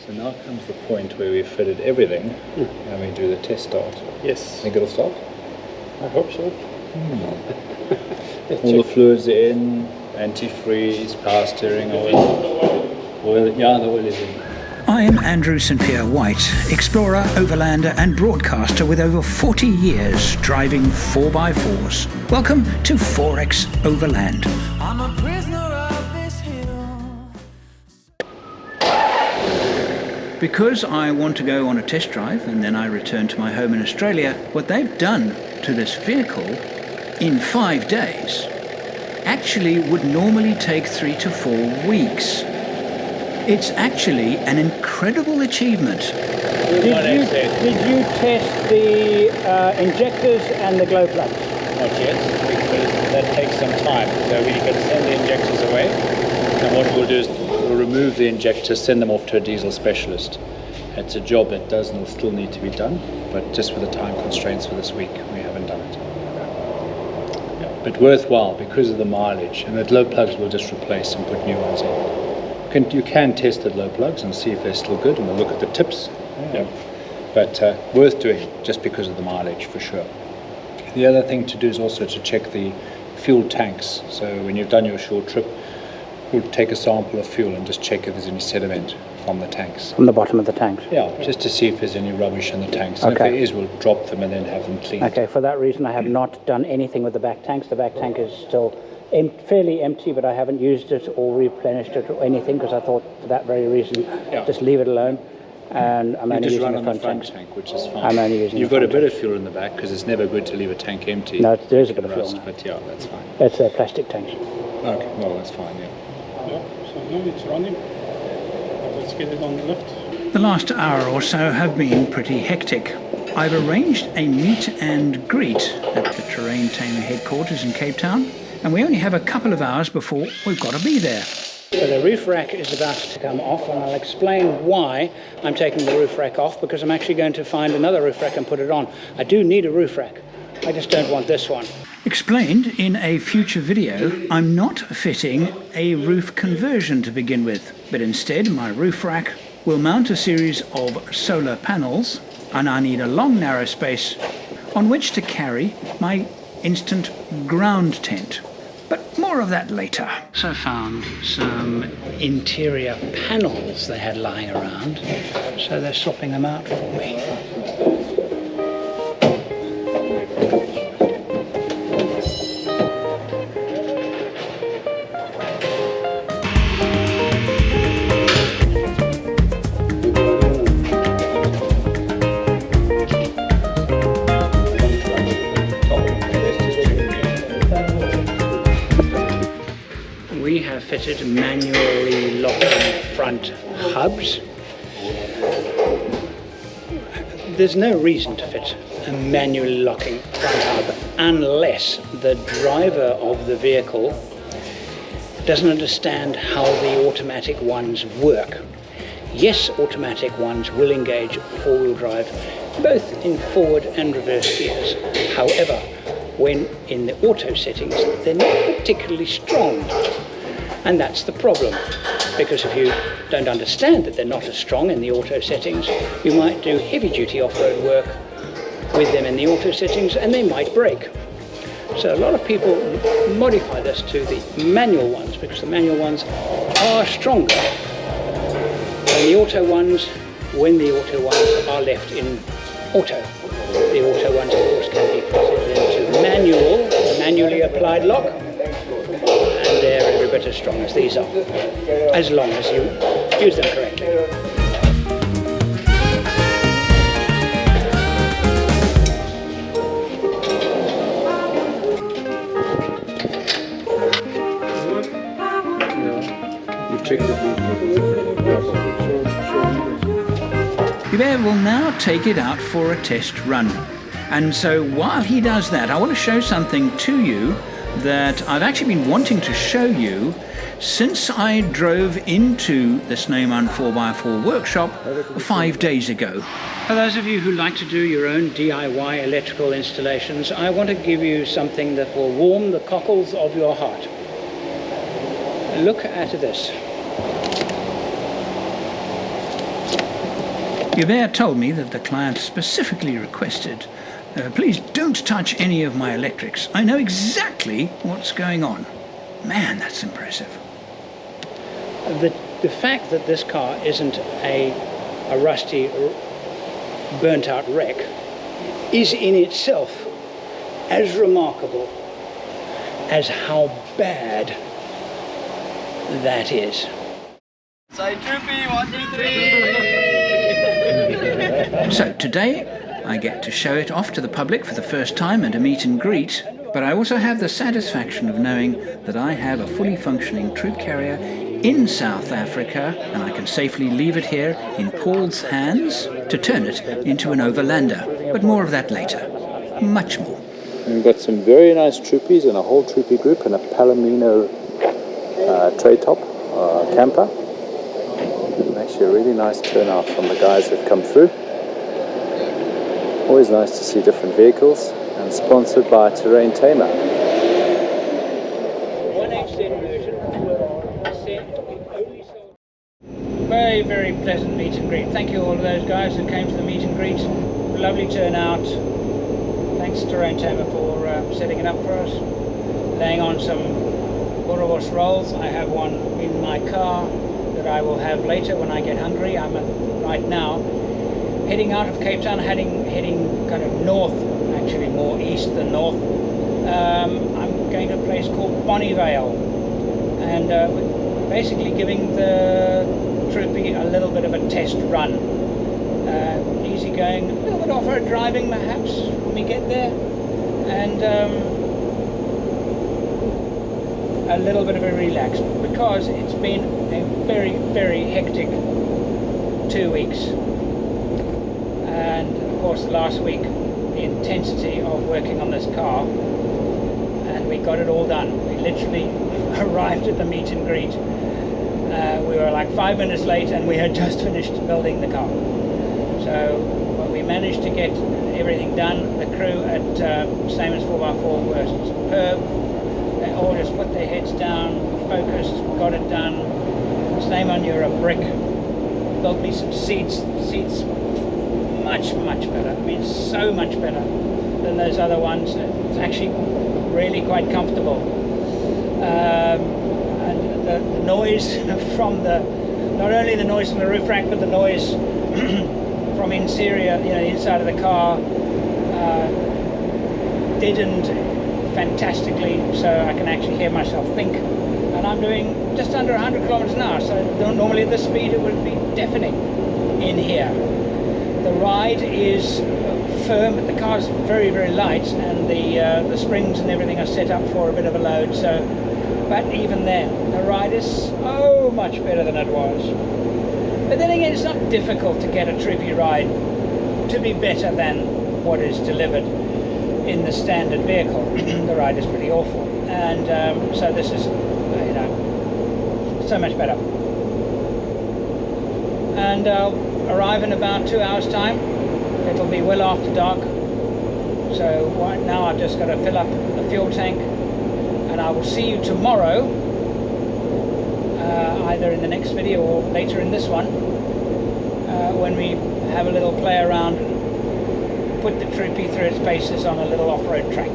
So now comes the point where we've fitted everything and we do the test start. Yes. Think it'll start? I hope so. All the fluids are in, antifreeze, power steering, oil. Yeah, the oil is in. I am Andrew St Pierre White, explorer, overlander and broadcaster with over 40 years driving 4x4s. Welcome to 4X Overland. I'm a prisoner of this hill. Because I want to go on a test drive and then I return to my home in Australia, what they've done to this vehicle in 5 days actually would normally take 3 to 4 weeks. It's actually an incredible achievement. Did you test the injectors and the glow plugs? Not yet, because that takes some time. So we can send the injectors away, and what we'll do is we'll remove the injectors, send them off to a diesel specialist. It's a job that does still need to be done, but just with the time constraints for this week, we haven't done it. Yeah, but worthwhile because of the mileage, and the glow plugs we'll just replace and put new ones in. You can test the glow plugs and see if they're still good, and we'll look at the tips. Yeah. But worth doing just because of the mileage for sure. The other thing to do is also to check the fuel tanks. So when you've done your short trip, we'll take a sample of fuel and just check if there's any sediment from the tanks. From the bottom of the tanks? Yeah, just to see if there's any rubbish in the tanks. And if there is, we'll drop them and then have them cleaned. Okay, for that reason I have not done anything with the back tanks. The back tank is still fairly empty, but I haven't used it or replenished it or anything because I thought for that very reason, just leave it alone. And I'm only using the front tank, which is fine. I'm only using. You've got a bit of fuel in the back because it's never good to leave a tank empty. No, there is a bit of fuel. But yeah, that's fine. It's a plastic tank. Okay, well that's fine. Yeah. So now it's running. Let's get it on the lift. The last hour or so have been pretty hectic. I've arranged a meet and greet at the Terrain Tamer headquarters in Cape Town, and we only have a couple of hours before we've got to be there. So the roof rack is about to come off, and I'll explain why I'm taking the roof rack off, because I'm actually going to find another roof rack and put it on. I do need a roof rack. I just don't want this one. Explained in a future video, I'm not fitting a roof conversion to begin with, but instead my roof rack will mount a series of solar panels, and I need a long narrow space on which to carry my instant ground tent. But more of that later. So I found some interior panels they had lying around, so they're swapping them out for me. We have fitted manually locking front hubs. There's no reason to fit a manually locking front hub unless the driver of the vehicle doesn't understand how the automatic ones work. Yes, automatic ones will engage four-wheel drive, both in forward and reverse gears. However, when in the auto settings, they're not particularly strong. And that's the problem, because if you don't understand that they're not as strong in the auto settings, you might do heavy-duty off-road work with them in the auto settings and they might break. So a lot of people modify this to the manual ones because the manual ones are stronger than the auto ones when the auto ones are left in auto. The auto ones, of course, can be fitted into manually applied lock, and they're every bit as strong as these are, as long as you use them correctly. Hubert will now take it out for a test run. And so while he does that, I want to show something to you that I've actually been wanting to show you since I drove into the Snowman 4x4 workshop 5 days ago. For those of you who like to do your own DIY electrical installations, I want to give you something that will warm the cockles of your heart. Look at this. Hubert told me that the client specifically requested, please don't touch any of my electrics. I know exactly what's going on. Man, that's impressive. The fact that this car isn't a rusty, burnt-out wreck is in itself as remarkable as how bad that is. Say Troopy, 1, 2, 3! So today I get to show it off to the public for the first time and a meet and greet, but I also have the satisfaction of knowing that I have a fully functioning troop carrier in South Africa, and I can safely leave it here in Paul's hands to turn it into an overlander. But more of that later. Much more. We've got some very nice Troopies and a whole Troopy group and a Palomino tray top camper. Actually a really nice turnout from the guys who've come through. Always nice to see different vehicles, and sponsored by Terrain Tamer. Very, very pleasant meet and greet. Thank you all of those guys who came to the meet and greet. Lovely turnout. Thanks to Terrain Tamer for setting it up for us. Laying on some Boerewors rolls. I have one in my car that I will have later when I get hungry. I'm right now heading out of Cape Town, heading kind of north, actually more east than north. I'm going to a place called Bonnievale, and we're basically giving the Troopy a little bit of a test run. Easy going, a little bit off-road driving perhaps when we get there, and a little bit of a relax, because it's been a very, very hectic 2 weeks. And of course last week, the intensity of working on this car, and we got it all done. We literally arrived at the meet and greet. We were like 5 minutes late and we had just finished building the car. So well, we managed to get everything done. The crew at Siemens 4x4 were superb. They all just put their heads down, focused, got it done. Simon, you're a brick. Built me some seats. Much better. I mean, so much better than those other ones. It's actually really quite comfortable. And the noise from not only the noise from the roof rack, but the noise from interior, the inside of the car, deadened fantastically, so I can actually hear myself think. And I'm doing just under 100 kilometers an hour, so normally at this speed it would be deafening in here. The ride is firm, but the car's very, very light, and the springs and everything are set up for a bit of a load. So, but even then, the ride is so much better than it was. But then again, it's not difficult to get a Troopy ride to be better than what is delivered in the standard vehicle. The ride is pretty awful, and so this is, so much better. And I'll arrive in about 2 hours time. It'll be well after dark, so right now I've just got to fill up the fuel tank, and I will see you tomorrow, either in the next video or later in this one, when we have a little play around and put the Troopy through its paces on a little off-road track.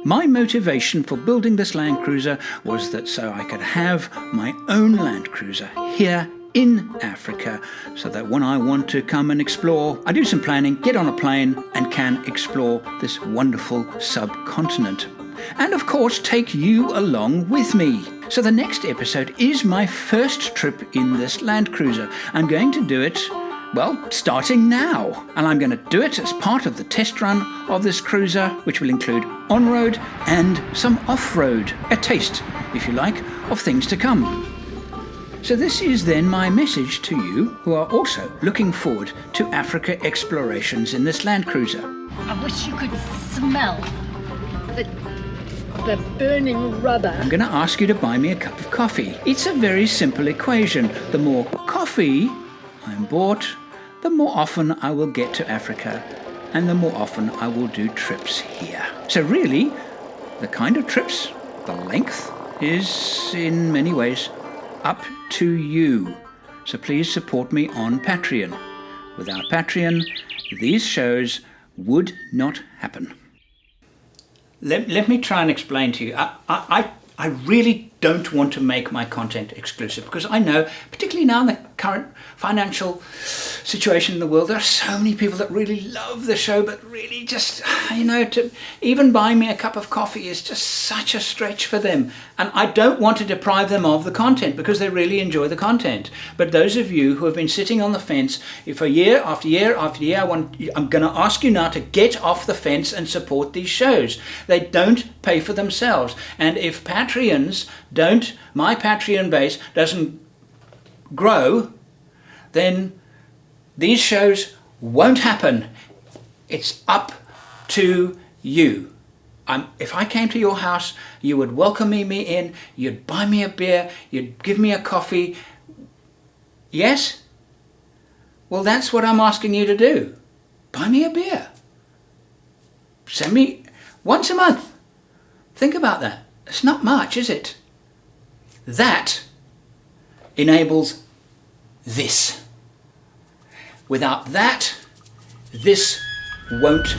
My motivation for building this Landcruiser was that so I could have my own Landcruiser here in Africa, so that when I want to come and explore, I do some planning, get on a plane, and can explore this wonderful subcontinent. And of course, take you along with me. So the next episode is my first trip in this Landcruiser. I'm going to do it, well, starting now. And I'm going to do it as part of the test run of this cruiser, which will include on-road and some off-road. A taste, if you like, of things to come. So this is then my message to you who are also looking forward to Africa explorations in this Landcruiser. I wish you could smell the burning rubber. I'm going to ask you to buy me a cup of coffee. It's a very simple equation. The more coffee I'm bought, the more often I will get to Africa, and the more often I will do trips here. So really, the kind of trips, the length, is in many ways up to you. So please support me on Patreon. Without Patreon, these shows would not happen. Let me try and explain to you. I really don't want to make my content exclusive, because I know, particularly now in the current financial situation in the world, there are so many people that really love the show, but really just, to even buy me a cup of coffee is just such a stretch for them. And I don't want to deprive them of the content, because they really enjoy the content. But those of you who have been sitting on the fence for year after year after year, I'm going to ask you now to get off the fence and support these shows. They don't pay for themselves. And if Patreons don't, my Patreon base doesn't grow, then these shows won't happen. It's up to you. If I came to your house, you would welcome me in, you'd buy me a beer, you'd give me a coffee. Yes? Well, that's what I'm asking you to do. Buy me a beer. Send me once a month. Think about that. It's not much, is it? That enables this. Without that, this won't